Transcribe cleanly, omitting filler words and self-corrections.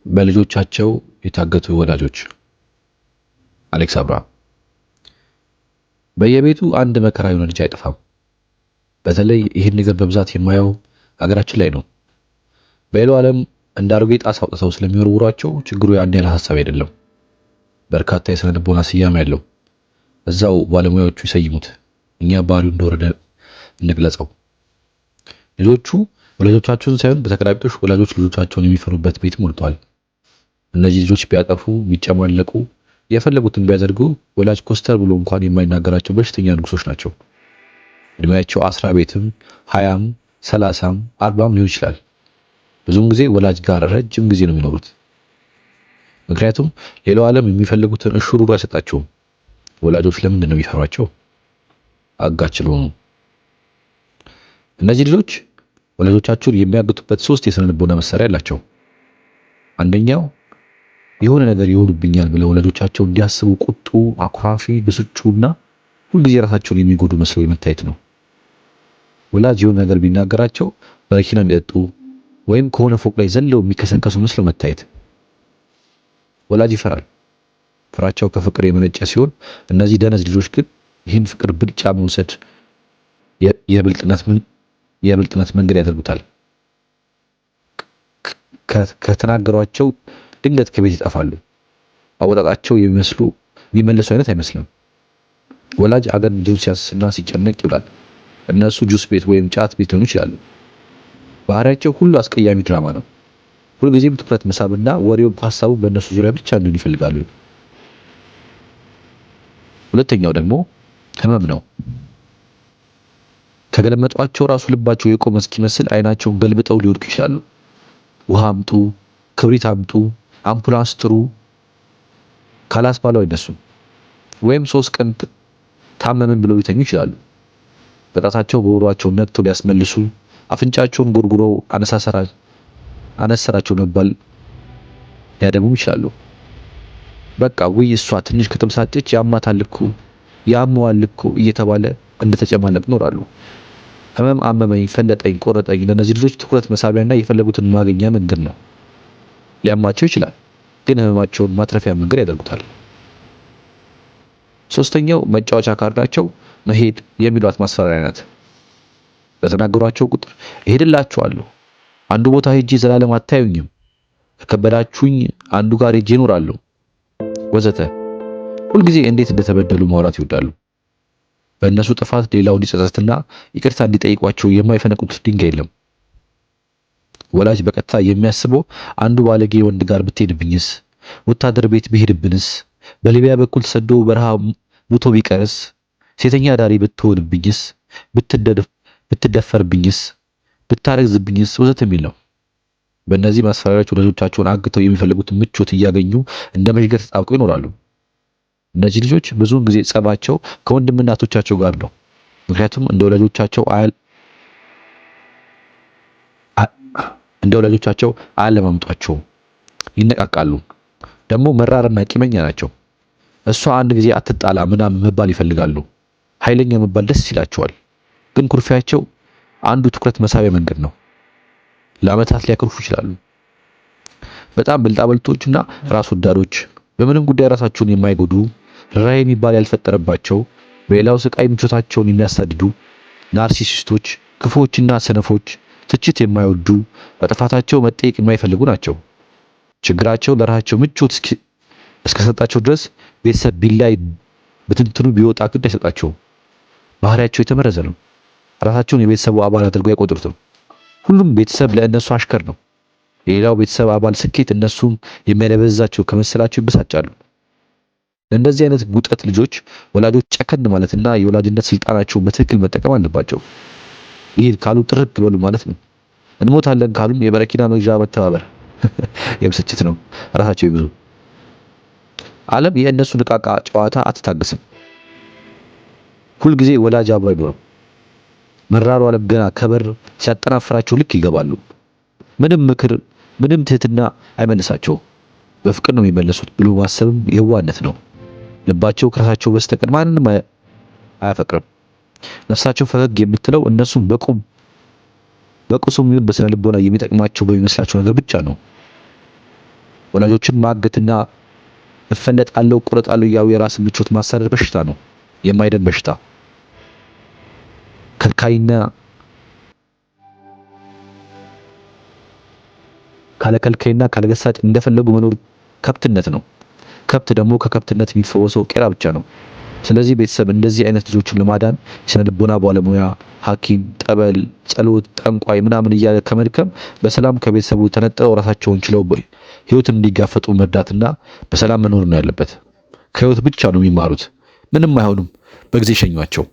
በልጆቻቸው የታገቱ ወላጆች። አሌክስ አብርሃም። በየቤቱ አንድ መከራ የሆነ ልጅ አይጠፋም። በተለይ ይህን ነገር በብዛት የማየው ሀገራችን ላይ ነው። በሌላው ዓለም እንደ አሮጌ ጣሳ አውጥተው ስለሚወረውሯቸው ችግሩ ያን ያህል ሀሳብ አይደለም። በርካታ የስነ ልቦና ስያሜ ያለው እዛው ባለሙያዎቹ ይሰይሙት፣ እኛ ባህሪው እንደወረደ እንግለጸው። ልጆቹ ወላጆቻቸውን ሳይሆን በተቀላቢጦሽ ወላጆች ልጆቻቸውን የሚፈሩበት ቤት ሞልቷል። እነዚህ ልጆች ቢያጠፉ ቢጨማለቁ የፈለጉትን ቢያደርጉ ወላጅ ኮስተር ብሎ እንኳን የማይናገራቸው በሽተኛ ንጉሶች ናቸው። እድሜያቸው 10 ቤትም 20ም 30ም 40ም ሊሆን ይችላል። ብዙውን ጊዜ ወላጅ ጋር ረጅም ጊዜ ነው የሚኖሩት። ምክንያቱም ሌላው ዓለም የሚፈልጉትን እሹሩሩ አይሰጣቸውም። ወላጆች ለምንድን ነው የሚፈሯቸው? አጋች ስለሆኑ። እነዚህ ልጆች ወላጆቻቸውን የሚያግቱበት 3 የስነ ልቦና መሳሪያ አላቸው። አንደኛው የሆነ ነገር ይሆኑብኛል ብለው ወላጆቻቸው እንዲያስቡ ቁጡ፣ አኩራፊ፣ ብስጩና ሁልጊዜ ራሳቸውን የሚጎዱ መስለው የመታየት ነው። ወላጅ የሆነ ነገር ቢናገራቸው በረኪና እንዲጠጡ ወይም ከሆነ ፎቅ ላይ ዘለው የሚከሰከሱ መስለው መታየት። ወላጅ ይፈራል። ፍራቸው ከፍቅር የመነጨ ሲሆን እነዚህ ደነዝ ልጆች ግን ይህን ፍቅር ብልጫ መውሰድ የብልጥነት መንገድ ያደርጉታል። ከተናገሯቸው ድንገት ከቤት ይጠፋሉ። አወጣጣቸው የሚመለሱ አይነት አይመስልም። ወላጅ አገር ልጁን ሲያስስና ሲጨነቅ ይውላል። እነሱ ጁስ ቤት ወይም ጫት ቤት ሊሆኑ ይችላሉ። ባህሪያቸው ሁሉ አስቀያሚ ድራማ ነው። ሁልጊዜም ትኩረት መሳብና ወሬው ሀሳቡ በእነሱ ዙሪያ ብቻ እንዲሆን ይፈልጋሉ። ሁለተኛው ደግሞ ህመም ነው። ከገለመጧቸው ራሱ ልባቸው የቆመ እስኪመስል አይናቸውን ገልብጠው ሊወድቁ ይችላሉ። ውሃ አምጡ፣ ክብሪት አምጡ፣ አምፑላንስ ጥሩ ካላስባለው አይነሱም። ወይም 3 ቀን ታመምን ብለው ሊተኙ ይችላሉ። በጣታቸው በወሯቸው ነክተው ሊያስመልሱ አፍንጫቸውን ጎርጉረው አነሰራቸው መባል ሊያደሙም ይችላሉ። በቃ ውይ እሷ ትንሽ ከተመሳጨች ያማታል እኮ ያመዋል እኮ እየተባለ እንደተጨማለቅ ይኖራሉ። ህመም አመመኝ፣ ፈለጠኝ፣ ቆረጠኝ ለነዚህ ልጆች ትኩረት መሳቢያና የፈለጉትን ማግኛ መንገድ ነው። ሊያማቸው ይችላል፣ ግን ህመማቸውን ማትረፊያ መንገድ ያደርጉታል። ሶስተኛው መጫወቻ ካርዳቸው መሄድ የሚሏት ማስፈራሪያ ናት። በተናገሯቸው ቁጥር እሄድላችኋለሁ፣ አንዱ ቦታ ሄጄ ዘላለም አታዩኝም፣ ከከበዳችሁኝ አንዱ ጋር ሄጄ እኖራለሁ ወዘተ። ሁልጊዜ እንዴት እንደተበደሉ ማውራት ይወዳሉ። በእነሱ ጥፋት ሌላው እንዲጸጸትና ይቅርታ እንዲጠይቋቸው የማይፈነቁት ድንጋይ የለም። ወላጅ በቀጥታ የሚያስበው አንዱ ባለጌ ወንድ ጋር ብትሄድብኝስ፣ ወታደር ቤት ብሄድብንስ፣ በሊቢያ በኩል ተሰዶ በረሃ ሙቶ ቢቀርስ፣ ሴተኛ ዳሪ ብትሆንብኝስ፣ ብትደፈርብኝስ፣ ብታረግዝብኝስ ወዘተ የሚል ነው። በእነዚህ ማስፈራሪያዎች ወላጆቻቸውን አግተው የሚፈልጉትን ምቾት እያገኙ እንደ መሽገር ተጣብቀው ይኖራሉ። እነዚህ ልጆች ብዙውን ጊዜ ጸባቸው ከወንድም እናቶቻቸው ጋር ነው። ምክንያቱም እንደ ወላጆቻቸው አያለማምጧቸው፣ ይነቃቃሉ። ደግሞ መራርና ቂመኛ ናቸው። እሷ አንድ ጊዜ አትጣላ ምናምን መባል ይፈልጋሉ። ኃይለኛ መባል ደስ ይላቸዋል። ግን ኩርፊያቸው አንዱ ትኩረት መሳቢያ መንገድ ነው። ለዓመታት ሊያከርፉ ይችላሉ። በጣም ብልጣብልጦችና ራስ ወዳዶች፣ በምንም ጉዳይ ራሳቸውን የማይጎዱ ራዕይ የሚባል ያልፈጠረባቸው፣ በሌላው ስቃይ ምቾታቸውን የሚያሳድዱ ናርሲሲስቶች፣ ክፉዎችና ሰነፎች፣ ትችት የማይወዱ በጥፋታቸው መጠየቅ የማይፈልጉ ናቸው። ችግራቸው ለራሳቸው ምቾት እስከሰጣቸው ድረስ ቤተሰብ ቢላይ በትንትኑ ቢወጣ ግድ አይሰጣቸውም። ባህሪያቸው የተመረዘ ነው። ራሳቸውን የቤተሰቡ አባል አድርገው አይቆጥሩትም። ሁሉም ቤተሰብ ለእነሱ አሽከር ነው። የሌላው ቤተሰብ አባል ስኬት እነሱም የሚያለበዛቸው ከመሰላቸው ይበሳጫሉ። ለእንደዚህ አይነት ጉጠት ልጆች ወላጆች ጨከን ማለትና የወላጅነት ስልጣናቸውን በትክክል መጠቀም አለባቸው። ይሄን ካሉ ጥርቅ በሉ ማለት ነው። እንሞታለን ካሉም የበረኪና መግዣ መተባበር የብስጭት ነው። ራሳቸው ይብዙ። ዓለም የእነሱ ንቃቃ ጨዋታ አትታገስም። ሁልጊዜ ወላጅ አብሮ አይኖርም። መራሩ ዓለም ገና ከበር ሲያጠናፍራቸው ልክ ይገባሉ። ምንም ምክር፣ ምንም ትህትና አይመልሳቸውም። በፍቅር ነው የሚመለሱት ብሎ ማሰብም የዋህነት ነው። ልባቸው ከራሳቸው በስተቀር ማንንም አያፈቅርም። ነፍሳቸው ፈገግ የምትለው እነሱም በቁሱም ይሁን በስነ ልቦና የሚጠቅማቸው በሚመስላቸው ነገር ብቻ ነው። ወላጆችን ማገትና እፈነጣለሁ ቁረጣለሁ ያው የራስ ምቾት ማሳደድ በሽታ ነው፣ የማይደን በሽታ። ከልካይና ካለከልካይና ካለገሳጭ እንደፈለጉ መኖር ከብትነት ነው። ከብት ደግሞ ከከብትነት የሚፈወሰው ቄራ ብቻ ነው። ስለዚህ ቤተሰብ እንደዚህ አይነት ልጆችን ለማዳን ስነ ልቦና ባለሙያ፣ ሐኪም፣ ጠበል፣ ጸሎት፣ ጠንቋይ ምናምን እያለ ከመድከም በሰላም ከቤተሰቡ ተነጥለው ራሳቸውን ችለው ህይወትን እንዲጋፈጡ መርዳትና በሰላም መኖር ነው ያለበት። ከህይወት ብቻ ነው የሚማሩት። ምንም አይሆኑም። በጊዜ ሸኟቸው።